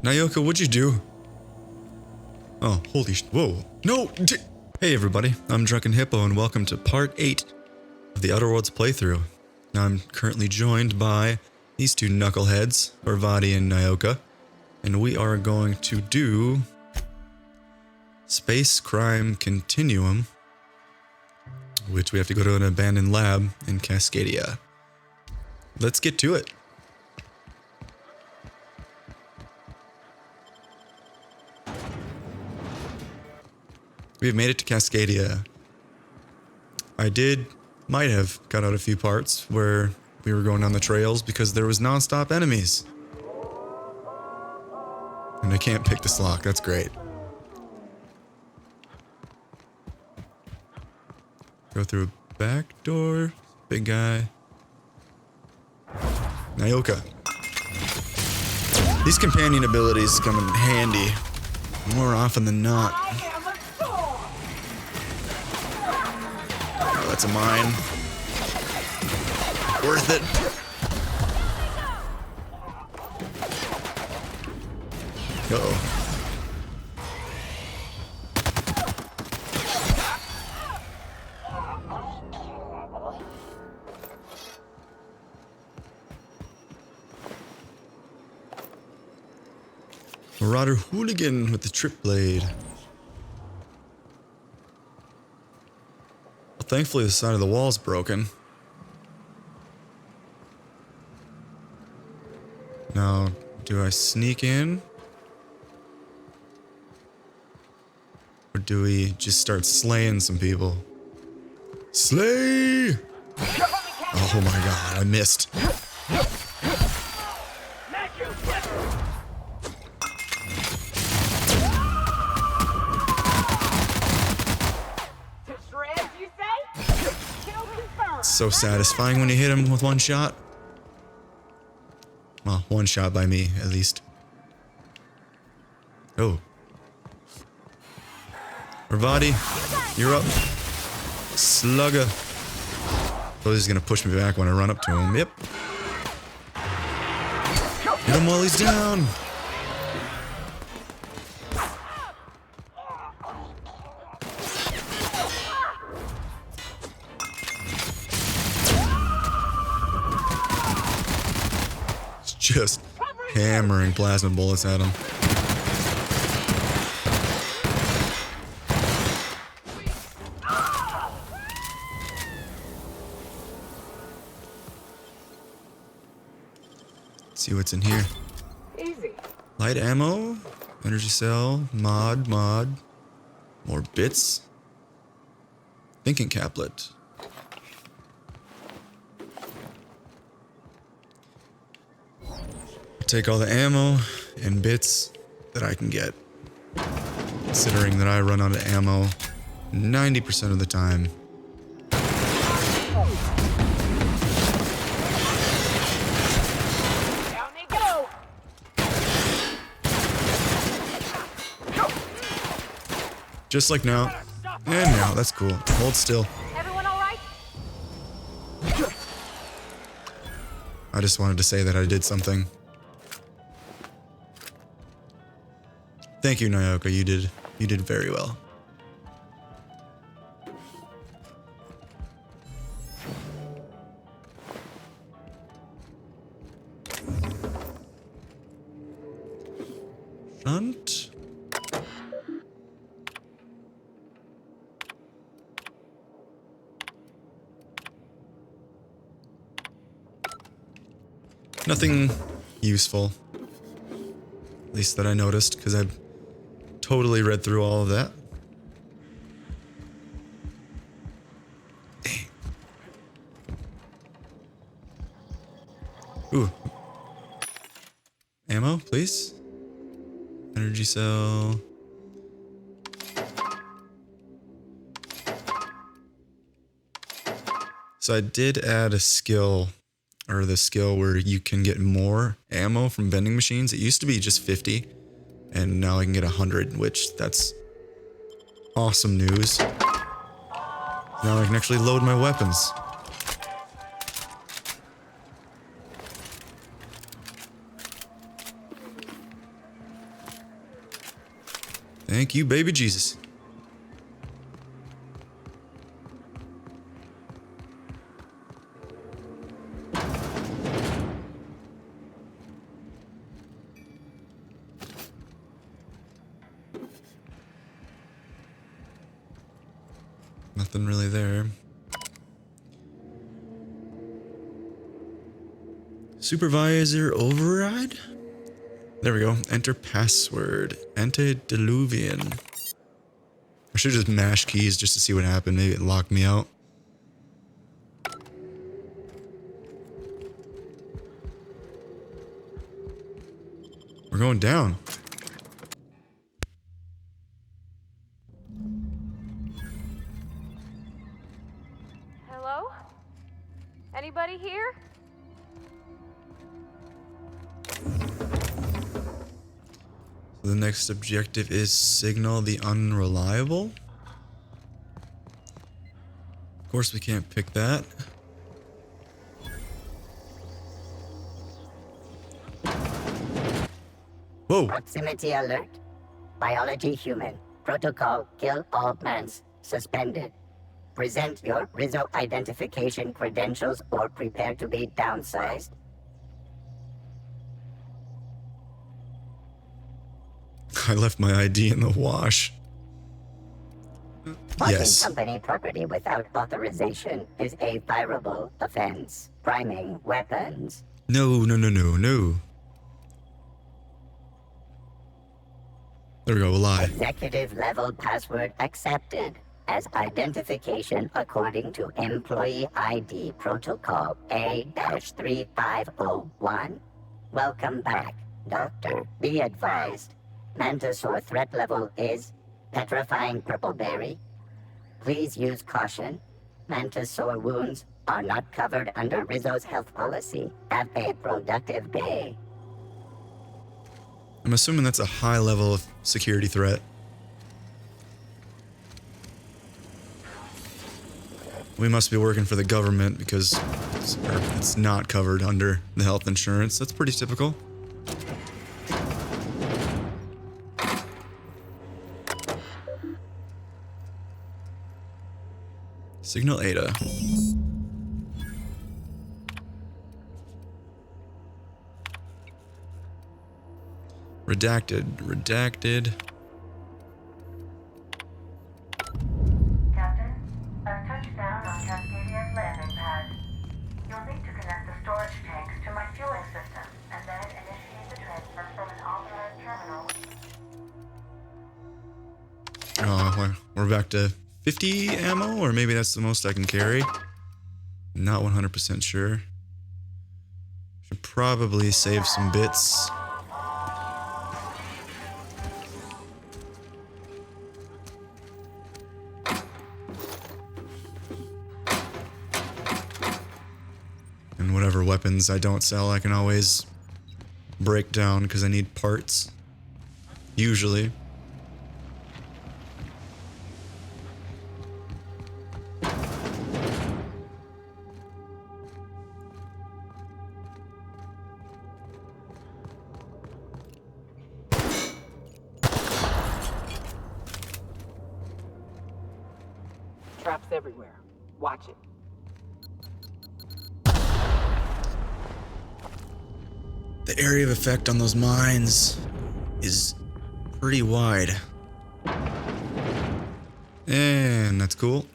Nayoka, what'd you do? Oh, holy whoa. No! Hey everybody, I'm Drunken Hippo and welcome to part 8 of the Outer Worlds playthrough. Now I'm currently joined by these two knuckleheads, Parvati and Nayoka, and we are going to do Space Crime Continuum, which we have to go to an abandoned lab in Cascadia. Let's get to it. We've made it to Cascadia. I might have cut out a few parts where we were going down the trails because there was non-stop enemies. And I can't pick this lock, that's great. Go through a back door, big guy. Nayoka. These companion abilities come in handy more often than not. Oh, that's a mine. Worth it. Uh-oh. Marauder Hooligan with the trip blade. Well, thankfully the side of the wall's broken. Now, do I sneak in? Or do we just start slaying some people? Slay! Oh my god, I missed. So satisfying when you hit him with one shot. Well, one shot by me, at least. Oh. Parvati, you're up. Slugger. Oh, he's gonna push me back when I run up to him. Yep. Hit him while he's down. Just hammering plasma bullets at him. Let's see what's in here. Easy. Light ammo, energy cell, mod, more bits. Thinking caplet. Take all the ammo and bits that I can get, considering that I run out of ammo 90% of the time. Down they go. Just like now. And now, that's cool. Hold still. Everyone all right? I just wanted to say that I did something. Thank you, Nayoka. You did very well. Front. Nothing useful. At least that I noticed, because I totally read through all of that. Dang. Ooh. Ammo, please. Energy cell. So I did add a skill, or the skill where you can get more ammo from vending machines. It used to be just 50. And now I can get 100, which that's awesome news. Now I can actually load my weapons. Thank you, baby Jesus. Nothing really there. Supervisor override? There we go. Enter password. Antediluvian. I should just mash keys just to see what happened. Maybe it locked me out. We're going down. Hello? Anybody here? The next objective is signal the unreliable. Of course we can't pick that. Whoa! Proximity alert. Biology human. Protocol kill all plants. Suspended. Present your Rizzo identification credentials or prepare to be downsized. I left my ID in the wash. Parking Yes. company property without authorization is a fireable offense. Priming weapons. No, no, no, no, no. There we go, we'll lie. Executive level password accepted as identification according to employee ID protocol A-3501. Welcome back, Doctor. Be advised. Mantisaur threat level is petrifying purple berry. Please use caution. Mantisaur wounds are not covered under Rizzo's health policy. Have a productive day. I'm assuming that's a high level of security threat. We must be working for the government because it's not covered under the health insurance. That's pretty typical. Signal Ada. Redacted. Redacted. Captain, a touchdown on Cascadia's landing pad. You'll need to connect the storage tanks to my fueling system and then initiate the transfer from an authorized terminal. Oh, we're back to 50 ammo, or maybe that's the most I can carry. Not 100% sure. Should probably save some bits. And whatever weapons I don't sell, I can always break down because I need parts. Usually. Traps everywhere. Watch it. The area of effect on those mines is pretty wide. And that's cool.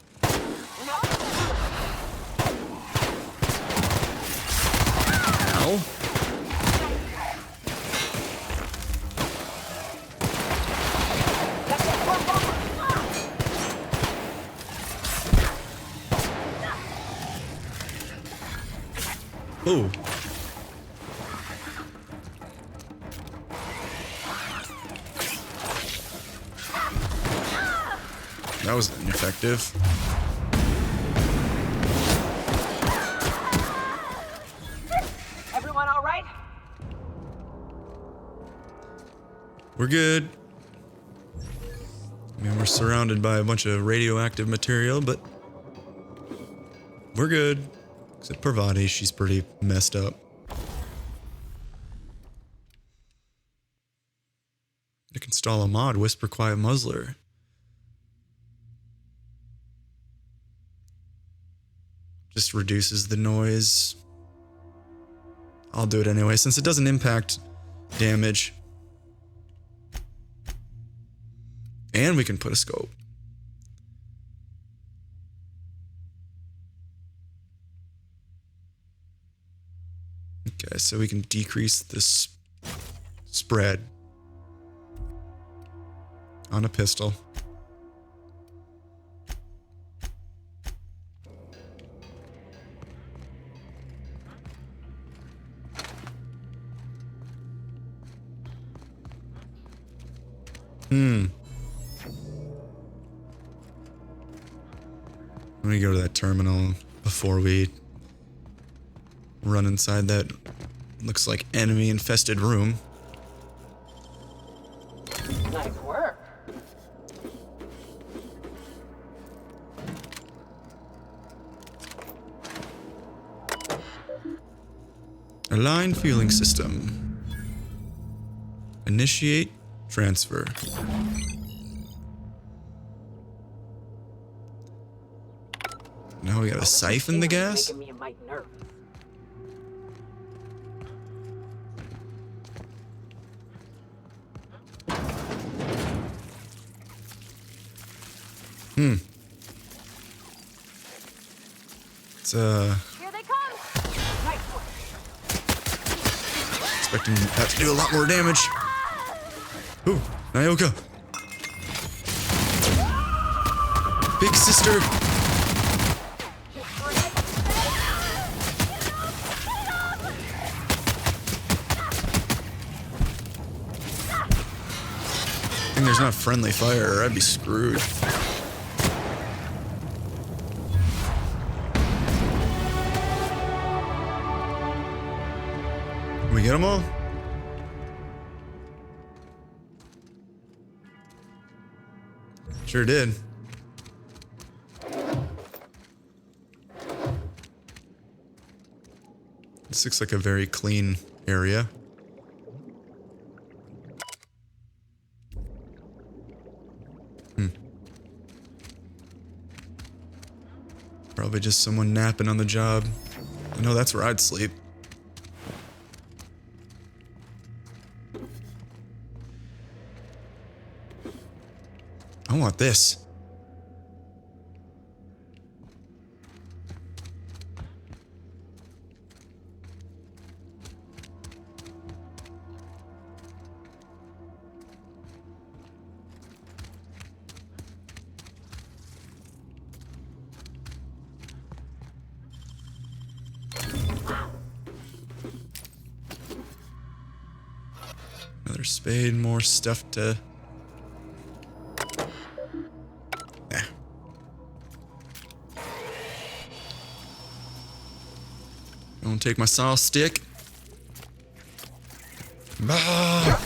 Ow. Ooh. That was ineffective. Everyone all right? We're good. I mean, we're surrounded by a bunch of radioactive material, but we're good. Except Parvati, she's pretty messed up. You can install a mod, Whisper Quiet Muzzler. Just reduces the noise. I'll do it anyway, since it doesn't impact damage. And we can put a scope. Okay, so we can decrease this spread on a pistol. Let me go to that terminal before we run inside that looks like enemy infested room. Nice work. Align fueling system. Initiate transfer. Now we gotta siphon the gas? Making me a mite nervous. It's Here they come. Nice work. expecting that to do a lot more damage. Ooh, Nyoka. Big sister. I think there's not friendly fire or I'd be screwed. Can we get them all? Sure did. This looks like a very clean area. Probably just someone napping on the job. I know that's where I'd sleep. I want this. Another spade, more stuff to... Nah. Don't take my saw stick. Ah!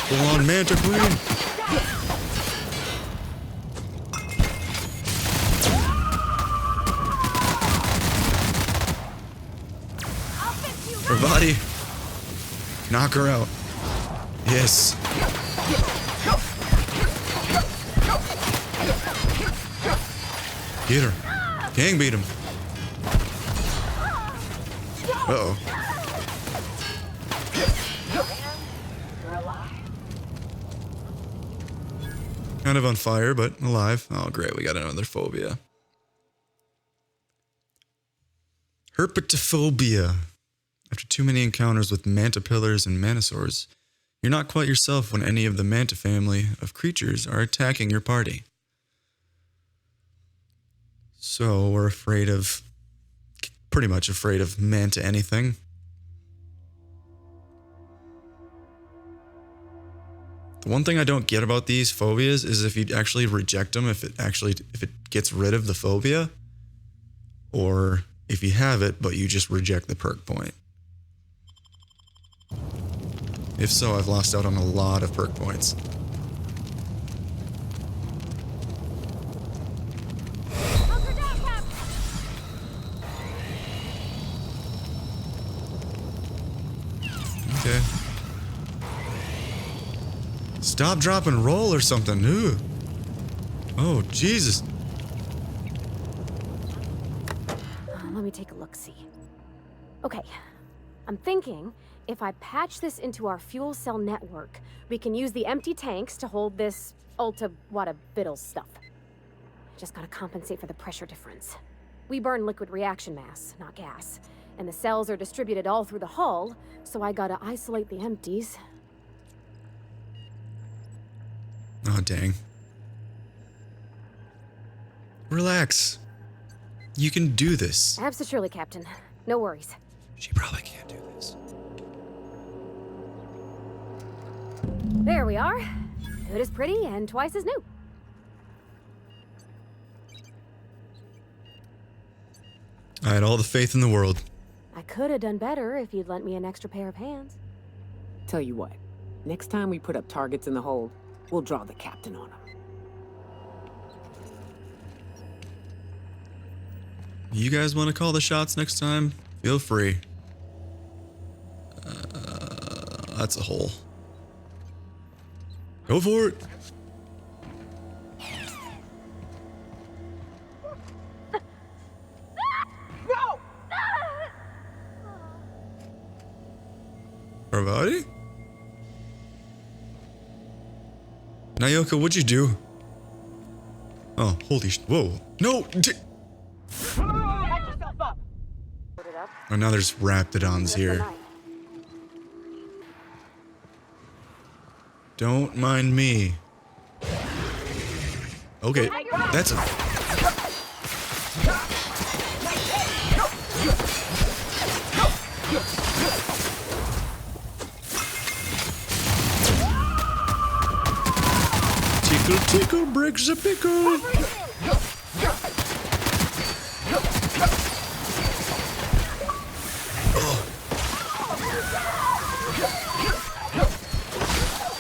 Full on Mantiqueen. Her body. Knock her out. Yes. Get her. Gang beat him. Uh-oh. You're alive. Kind of on fire, but alive. Oh, great. We got another phobia. Herpetophobia. After too many encounters with mantipillars and manosaurs, you're not quite yourself when any of the manta family of creatures are attacking your party. So we're pretty much afraid of manta anything. The one thing I don't get about these phobias is if you actually reject them, if it gets rid of the phobia, or if you have it but you just reject the perk point. If so, I've lost out on a lot of perk points. Okay. Stop, drop, and roll or something. Ooh. Oh, Jesus. Let me take a look-see. Okay, I'm thinking if I patch this into our fuel cell network, we can use the empty tanks to hold this ulta-wada-biddle stuff. Just gotta compensate for the pressure difference. We burn liquid reaction mass, not gas. And the cells are distributed all through the hull, so I gotta isolate the empties. Oh, dang. Relax. You can do this. Absolutely, Captain. No worries. She probably can't do this. There we are. Good as pretty and twice as new. I had all the faith in the world. I could have done better if you'd lent me an extra pair of hands. Tell you what, next time we put up targets in the hold, we'll draw the captain on them. You guys want to call the shots next time? Feel free. That's a hole. Go for it. Parvati? Nayoka, what'd you do? Oh, holy whoa. No! Oh, now there's Raptidons here. Don't mind me. Okay, that's a... Tickle, tickle, breaks a pickle.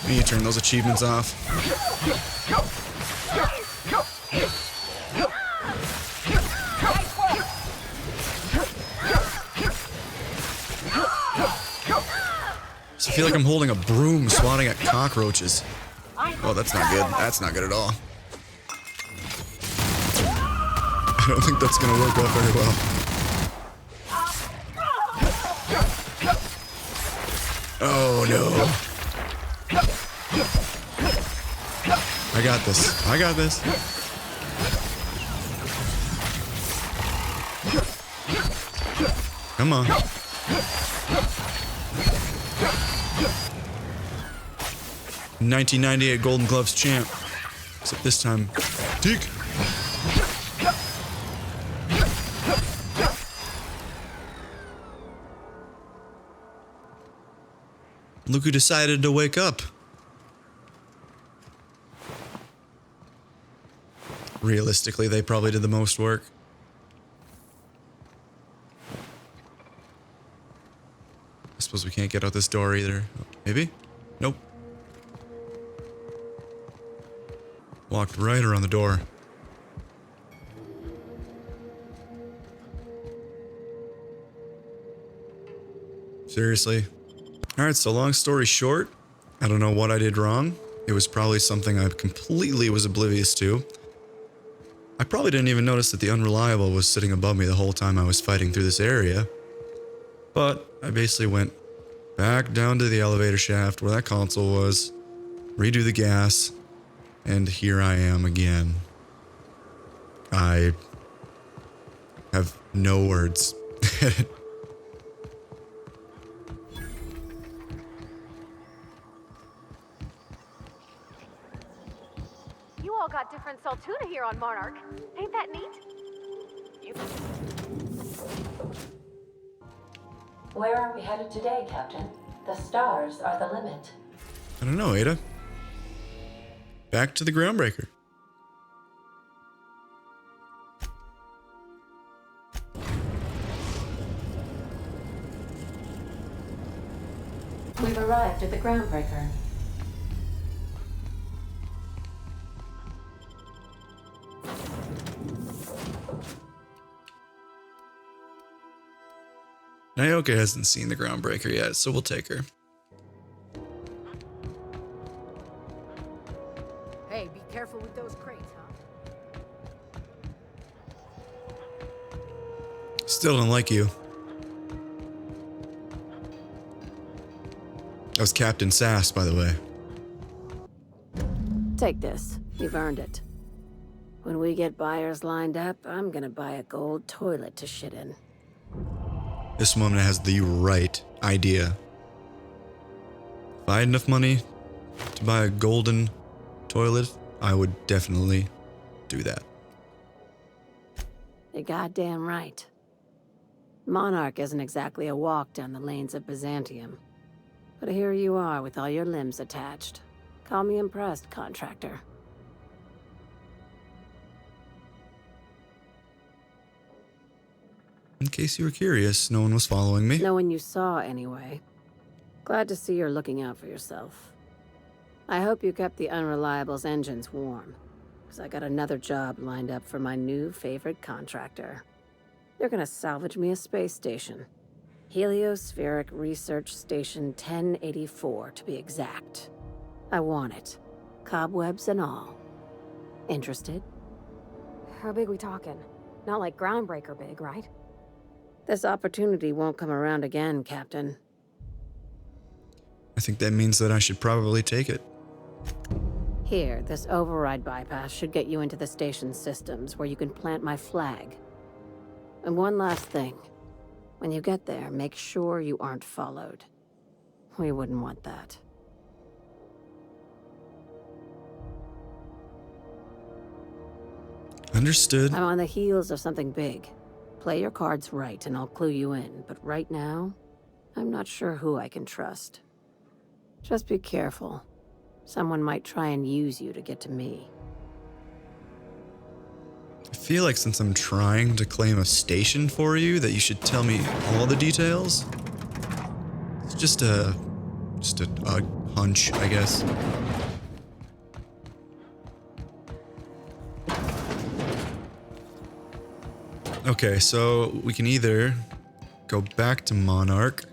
I need to turn those achievements off. So I feel like I'm holding a broom swatting at cockroaches. Oh, that's not good. That's not good at all. I don't think that's gonna work out very well. Oh no. I got this. I got this. Come on. '1998 Golden Gloves champ. Except this time, dig. Look who decided to wake up. Realistically, they probably did the most work. I suppose we can't get out this door either. Maybe? Nope. Walked right around the door. Seriously? Alright, so long story short, I don't know what I did wrong. It was probably something I completely was oblivious to. I probably didn't even notice that the Unreliable was sitting above me the whole time I was fighting through this area. But I basically went back down to the elevator shaft where that console was, redo the gas, and here I am again. I have no words. You all got different Saltuna here on Monarch. Ain't that neat? Where are we headed today, Captain? The stars are the limit. I don't know, Ada. Back to the Groundbreaker. We've arrived at the Groundbreaker. Nayoka hasn't seen the Groundbreaker yet, so we'll take her. Hey, be careful with those crates, huh? Still don't like you. That was Captain Sass, by the way. Take this. You've earned it. When we get buyers lined up, I'm gonna buy a gold toilet to shit in. This woman has the right idea. If I had enough money to buy a golden toilet, I would definitely do that. You're goddamn right. Monarch isn't exactly a walk down the lanes of Byzantium. But here you are with all your limbs attached. Call me impressed, contractor. In case you were curious, no one was following me. No one you saw, anyway. Glad to see you're looking out for yourself. I hope you kept the Unreliable's engines warm, because I got another job lined up for my new favorite contractor. They're gonna salvage me a space station. Heliospheric Research Station 1084, to be exact. I want it. Cobwebs and all. Interested? How big we talking? Not like groundbreaker big, right? This opportunity won't come around again, Captain. I think that means that I should probably take it. Here, this override bypass should get you into the station's systems where you can plant my flag. And one last thing. When you get there, make sure you aren't followed. We wouldn't want that. Understood. I'm on the heels of something big. Play your cards right and I'll clue you in, but right now, I'm not sure who I can trust. Just be careful. Someone might try and use you to get to me. I feel like since I'm trying to claim a station for you, that you should tell me all the details. It's just a hunch, I guess. Okay, so we can either go back to Monarch,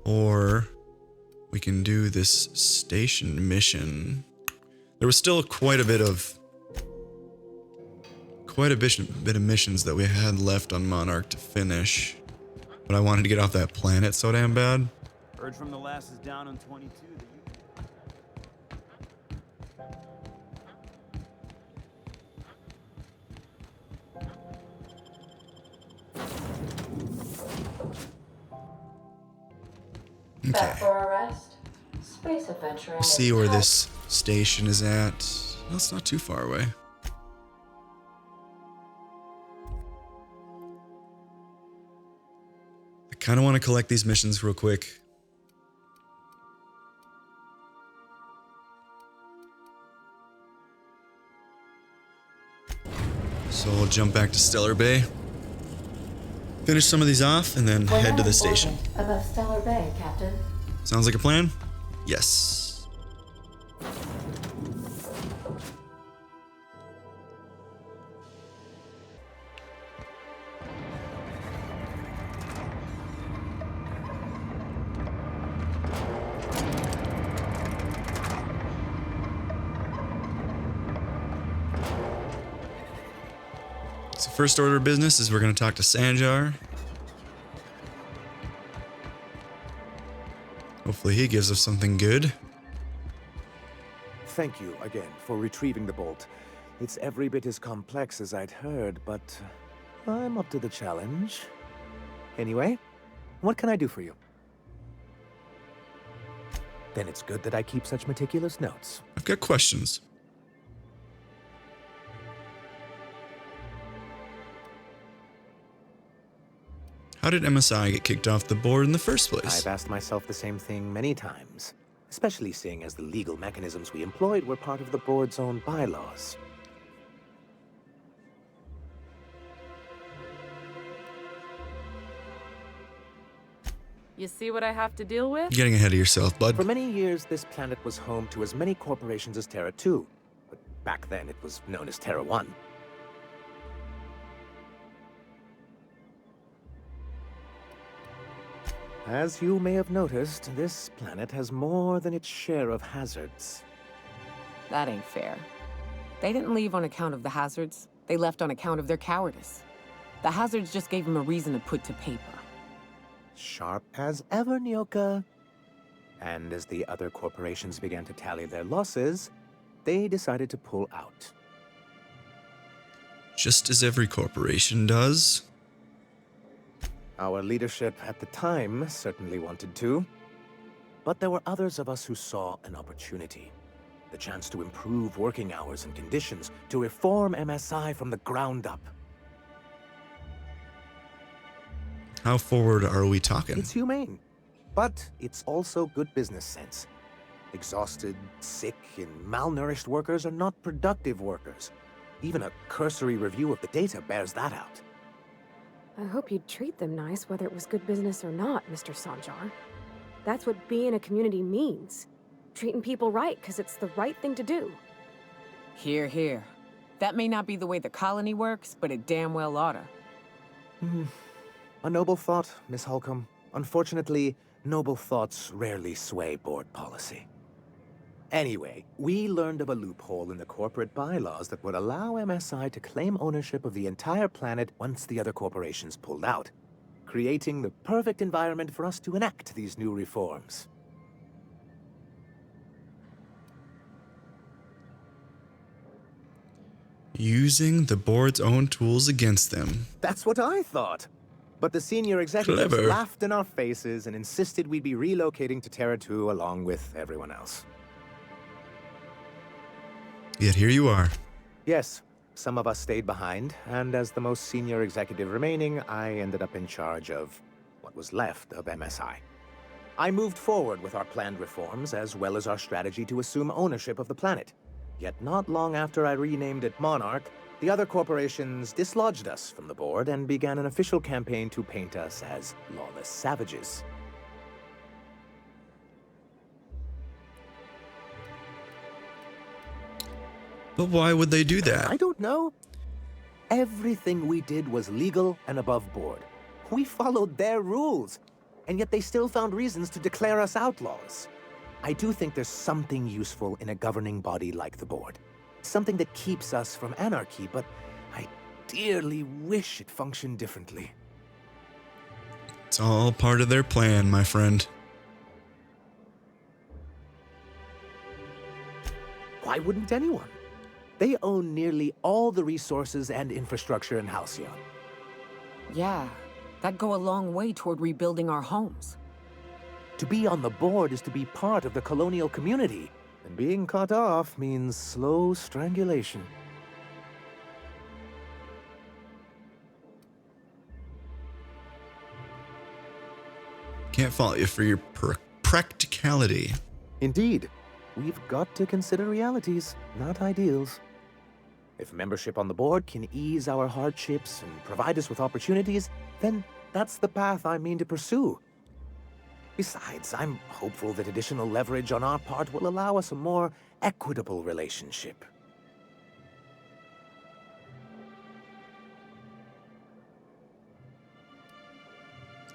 or we can do this station mission. There was still quite a bit of missions that we had left on Monarch to finish, but I wanted to get off that planet so damn bad. Heard from the lasses down on 22 that you... Back for a rest? Space adventuring. See where this station is at. Well, it's not too far away. I kind of want to collect these missions real quick. So we'll jump back to Stellar Bay. Finish some of these off and then We're head to not the station. important above Stellar Bay, Captain. Sounds like a plan? Yes. So first order of business is we're going to talk to Sanjar. Hopefully he gives us something good. Thank you again for retrieving the bolt. It's every bit as complex as I'd heard, but I'm up to the challenge. Anyway, what can I do for you? Then it's good that I keep such meticulous notes. I've got questions. How did MSI get kicked off the board in the first place? I've asked myself the same thing many times, especially seeing as the legal mechanisms we employed were part of the board's own bylaws. You see what I have to deal with? You're getting ahead of yourself, bud. For many years, this planet was home to as many corporations as Terra 2, but back then it was known as Terra 1. As you may have noticed, this planet has more than its share of hazards. That ain't fair. They didn't leave on account of the hazards. They left on account of their cowardice. The hazards just gave them a reason to put to paper. Sharp as ever, Nyoka. And as the other corporations began to tally their losses, they decided to pull out. Just as every corporation does. Our leadership at the time certainly wanted to. But there were others of us who saw an opportunity. The chance to improve working hours and conditions, to reform MSI from the ground up. How forward are we talking? It's humane, but it's also good business sense. Exhausted, sick, and malnourished workers are not productive workers. Even a cursory review of the data bears that out. I hope you'd treat them nice, whether it was good business or not, Mr. Sanjar. That's what being a community means. Treating people right, because it's the right thing to do. Here, here. That may not be the way the colony works, but it damn well oughta. A noble thought, Miss Holcomb. Unfortunately, noble thoughts rarely sway board policy. Anyway, we learned of a loophole in the corporate bylaws that would allow MSI to claim ownership of the entire planet once the other corporations pulled out, creating the perfect environment for us to enact these new reforms. Using the board's own tools against them. That's what I thought. But the senior executives Clever. laughed in our faces and insisted we'd be relocating to Terra 2 along with everyone else. Yet here you are. Yes, some of us stayed behind, and as the most senior executive remaining, I ended up in charge of what was left of MSI. I moved forward with our planned reforms, as well as our strategy to assume ownership of the planet. Yet not long after I renamed it Monarch, the other corporations dislodged us from the board and began an official campaign to paint us as lawless savages. But why would they do that? I don't know. Everything we did was legal and above board. We followed their rules, and yet they still found reasons to declare us outlaws. I do think there's something useful in a governing body like the board. Something that keeps us from anarchy, but I dearly wish it functioned differently. It's all part of their plan, my friend. Why wouldn't anyone? They own nearly all the resources and infrastructure in Halcyon. Yeah, that'd go a long way toward rebuilding our homes. To be on the board is to be part of the colonial community, and being cut off means slow strangulation. Can't fault you for your practicality. Indeed. We've got to consider realities, not ideals. If membership on the board can ease our hardships and provide us with opportunities, then that's the path I mean to pursue. Besides, I'm hopeful that additional leverage on our part will allow us a more equitable relationship.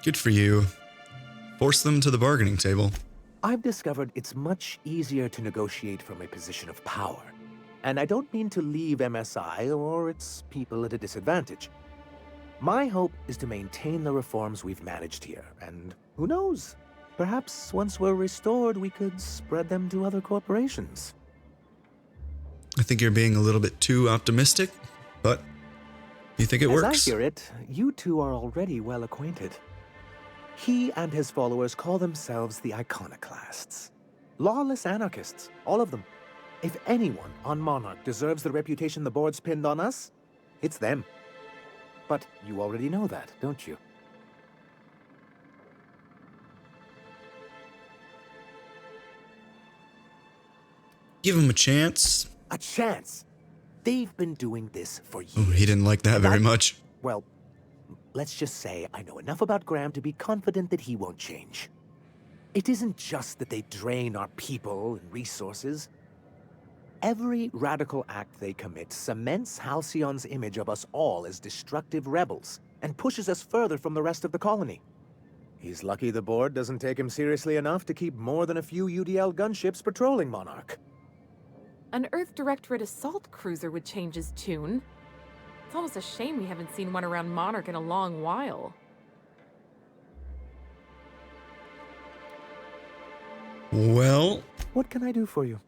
Good for you. Force them to the bargaining table. I've discovered it's much easier to negotiate from a position of power. And I don't mean to leave MSI or its people at a disadvantage. My hope is to maintain the reforms we've managed here, and who knows? Perhaps once we're restored, we could spread them to other corporations. I think you're being a little bit too optimistic, but you think it works? As I hear it, you two are already well acquainted. He and his followers call themselves the Iconoclasts. Lawless anarchists, all of them. If anyone on Monarch deserves the reputation the board's pinned on us, it's them. But you already know that, don't you? Give him a chance. A chance? They've been doing this for years. Oh, he didn't like that very much. Well, let's just say I know enough about Graham to be confident that he won't change. It isn't just that they drain our people and resources. Every radical act they commit cements Halcyon's image of us all as destructive rebels and pushes us further from the rest of the colony. He's lucky the board doesn't take him seriously enough to keep more than a few UDL gunships patrolling Monarch. An Earth Directorate assault cruiser would change his tune. It's almost a shame we haven't seen one around Monarch in a long while. Well, What can I do for you?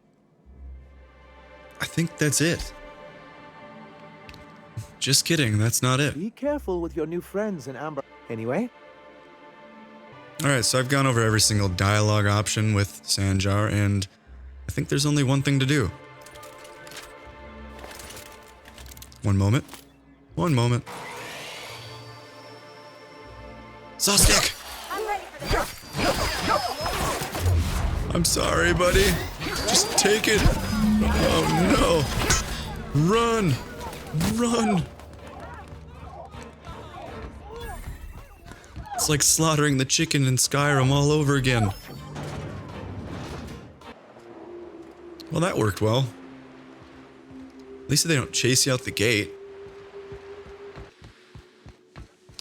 I think that's it. Just kidding, that's not it. Be careful with your new friends in Amber. Anyway, Alright, so I've gone over every single dialogue option with Sanjar, and I think there's only one thing to do. One moment. One moment. Saw stick! I'm sorry, buddy. Just take it. Oh no. Run! Run! It's like slaughtering the chicken in Skyrim all over again. Well, that worked well. At least they don't chase you out the gate.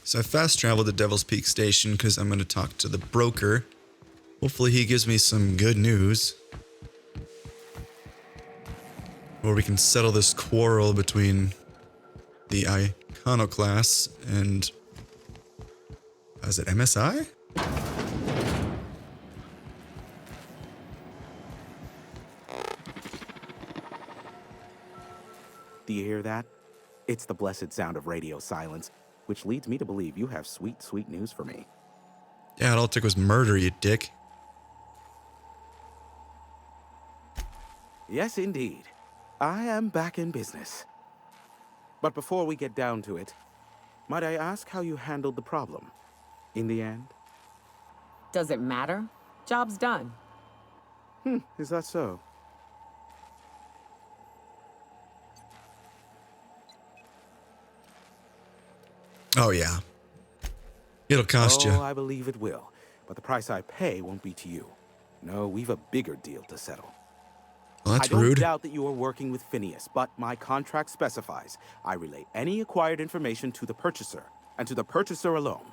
So I fast traveled to Devil's Peak Station because I'm going to talk to the broker. Hopefully he gives me some good news. Or we can settle this quarrel between the Iconoclasts and... is it MSI? Do you hear that? It's the blessed sound of radio silence, which leads me to believe you have sweet, sweet news for me. Yeah, it all took was murder, you dick. Yes, indeed. I am back in business. But before we get down to it, might I ask how you handled the problem? In the end? Does it matter? Job's done. Is that so? Oh yeah. It'll cost you. Oh, I believe it will. But the price I pay won't be to you. No, we've a bigger deal to settle. Well, that's I don't rude. doubt that you are working with Phineas, but my contract specifies I relay any acquired information to the purchaser, and to the purchaser alone.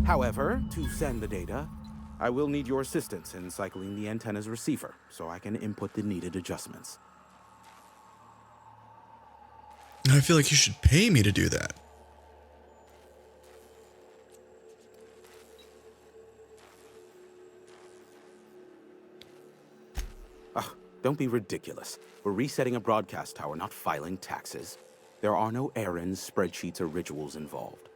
However, to send the data, I will need your assistance in cycling the antenna's receiver, so I can input the needed adjustments. I feel like you should pay me to do that. Don't be ridiculous. We're resetting a broadcast tower, not filing taxes. There are no errands, spreadsheets, or rituals involved.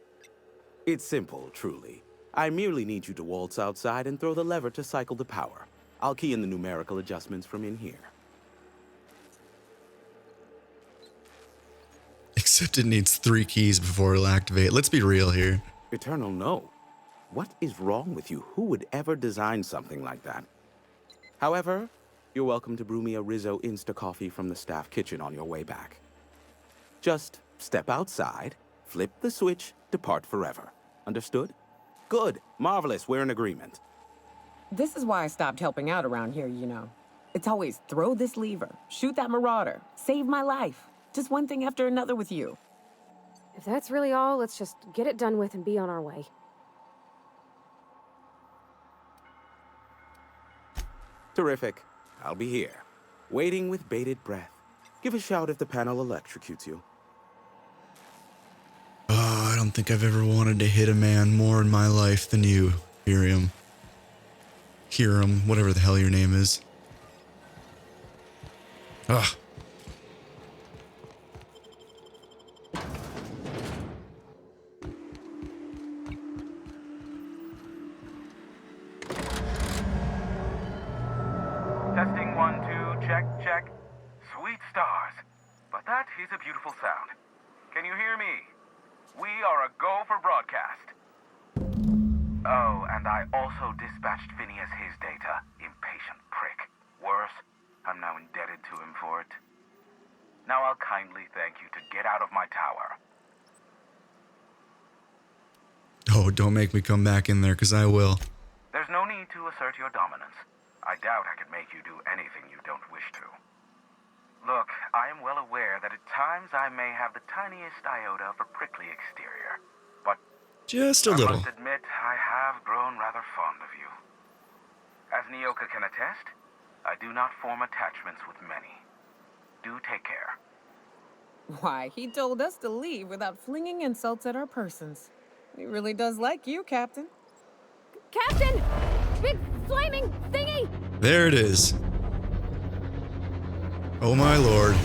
It's simple, truly. I merely need you to waltz outside and throw the lever to cycle the power. I'll key in the numerical adjustments from in here. Except it needs 3 keys before it'll activate. Let's be real here. Eternal, no. What is wrong with you? Who would ever design something like that? However, you're welcome to brew me a Rizzo Insta-Coffee from the staff kitchen on your way back. Just step outside, flip the switch, depart forever. Understood? Good. Marvelous. We're in agreement. This is why I stopped helping out around here, you know. It's always throw this lever, shoot that marauder, save my life. Just one thing after another with you. If that's really all, let's just get it done with and be on our way. Terrific. I'll be here, waiting with bated breath. Give a shout if the panel electrocutes you. Oh, I don't think I've ever wanted to hit a man more in my life than you, Hiram. Hiram, whatever the hell your name is. Ugh. Testing 1, 2, check, check. Sweet stars. But that is a beautiful sound. Can you hear me? We are a go for broadcast. Oh, and I also dispatched Phineas his data. Impatient prick. Worse, I'm now indebted to him for it. Now I'll kindly thank you to get out of my tower. Oh, don't make me come back in there, because I will. There's no need to assert your dominance. I doubt I could make you do anything you don't wish to. Look, I am well aware that at times I may have the tiniest iota of a prickly exterior, but Just a little. I must admit, I have grown rather fond of you. As Nyoka can attest, I do not form attachments with many. Do take care. Why, he told us to leave without flinging insults at our persons. He really does like you, Captain. Captain! Big flaming thingy! There it is. Oh my lord.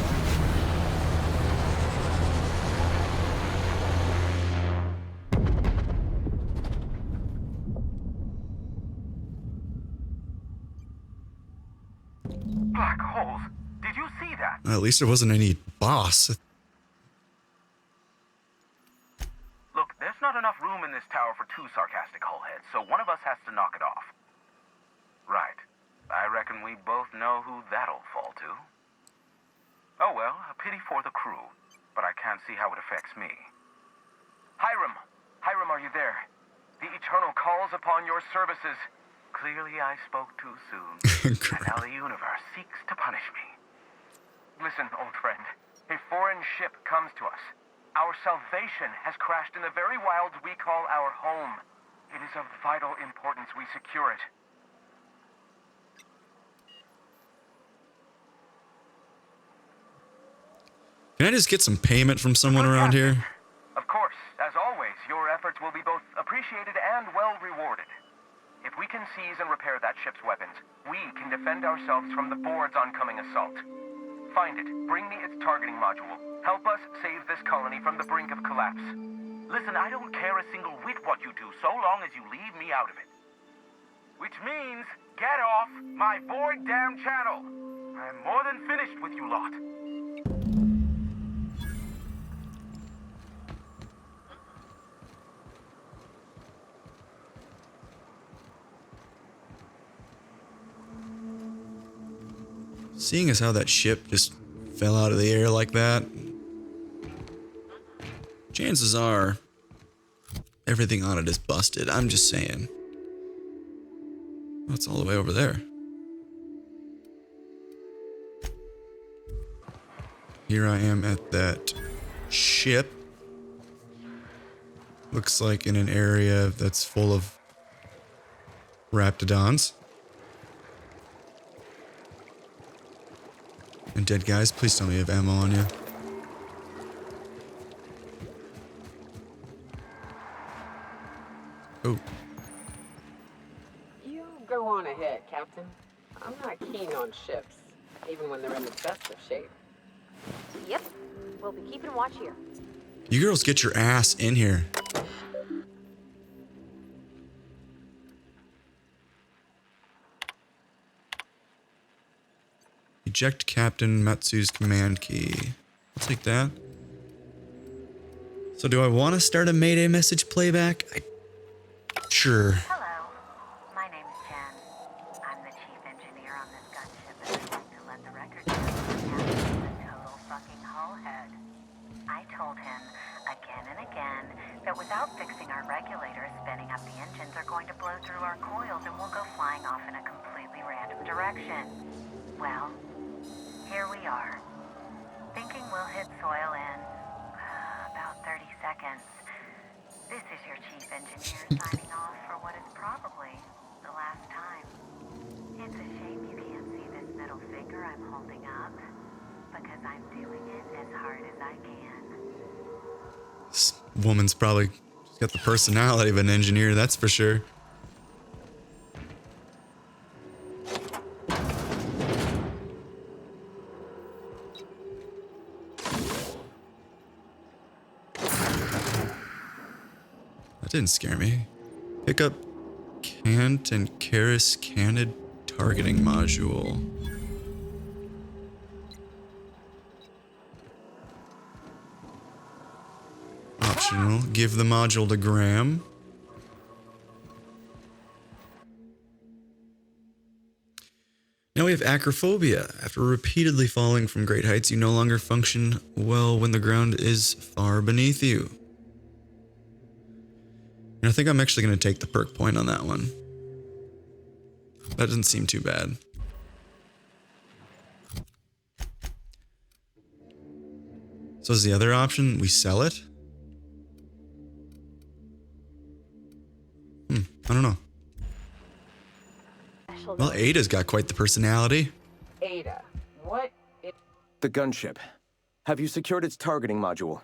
Black holes. Did you see that? At least there wasn't any boss. Look, there's not enough room in this tower for two sarcastic hullheads, so one of us has to knock it off. Right. I reckon we both know who that'll fall to. Oh well, a pity for the crew, but I can't see how it affects me. Hiram! Hiram, are you there? The Eternal calls upon your services. Clearly I spoke too soon, and now the universe seeks to punish me. Listen, old friend. A foreign ship comes to us. Our salvation has crashed in the very wilds we call our home. It is of vital importance we secure it. Can I just get some payment from someone around here? Of course, as always, your efforts will be both appreciated and well rewarded. If we can seize and repair that ship's weapons, we can defend ourselves from the board's oncoming assault. Find it, bring me its targeting module. Help us save this colony from the brink of collapse. Listen, I don't care a single whit what you do, so long as you leave me out of it. Which means, get off my void damn channel. I'm more than finished with you lot. Seeing as how that ship just fell out of the air like that, chances are everything on it is busted. I'm just saying. Oh, it's all the way over there. Here I am at that ship. Looks like in an area that's full of raptidons. And dead guys, please tell me you have ammo on you. Oh. You go on ahead, Captain. I'm not keen on ships, even when they're in the best of shape. Yep. We'll be keeping watch here. You girls get your ass in here. Eject Captain Matsu's command key. I'll take that. So do I want to start a Mayday message playback? Sure. Hello, my name is Jen. I'm the chief engineer on this gunship, and I'd like to let the record show that Captain is a total fucking hullhead. I told him again and again that without fixing our regulators, spinning up the engines are going to blow through our coils and we'll go flying off in a completely random direction. Well, here we are, thinking we'll hit soil in about 30 seconds. This is your chief engineer signing off for what is probably the last time. It's a shame you can't see this middle finger I'm holding up, because I'm doing it as hard as I can. This woman's probably got the personality of an engineer, that's for sure. Didn't scare me. Pick up Kant and Karis Candid targeting module. Optional. Give the module to Graham. Now we have acrophobia. After repeatedly falling from great heights, you no longer function well when the ground is far beneath you. And I think I'm actually going to take the perk point on that one. That doesn't seem too bad. So is the other option, we sell it? I don't know. Well, Ada's got quite the personality. Ada, what is... The gunship. Have you secured its targeting module?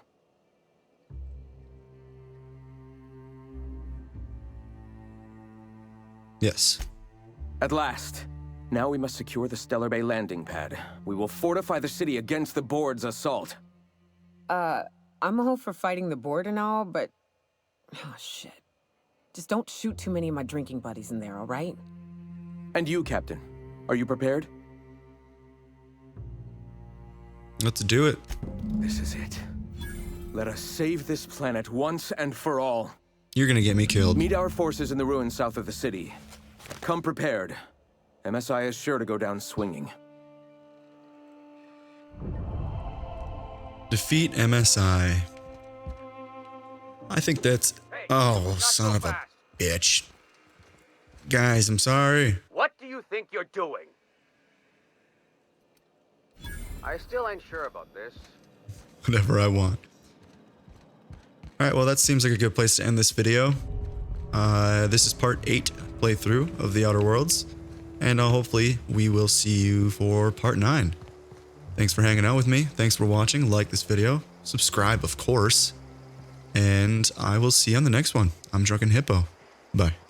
Yes. At last. Now we must secure the Stellar Bay landing pad. We will fortify the city against the board's assault. I'm all for fighting the board and all, but... Oh, shit. Just don't shoot too many of my drinking buddies in there, all right? And you, Captain. Are you prepared? Let's do it. This is it. Let us save this planet once and for all. You're gonna get me killed. Meet our forces in the ruins south of the city. Come prepared. MSI is sure to go down swinging. Defeat MSI. I think that's... Oh, son of a bitch. Guys, I'm sorry. What do you think you're doing? I still ain't sure about this. Whatever I want. Alright, well that seems like a good place to end this video. This is part 8 playthrough of The Outer Worlds. And hopefully we will see you for part 9. Thanks for hanging out with me. Thanks for watching. Like this video. Subscribe, of course. And I will see you on the next one. I'm Drunken Hippo. Bye.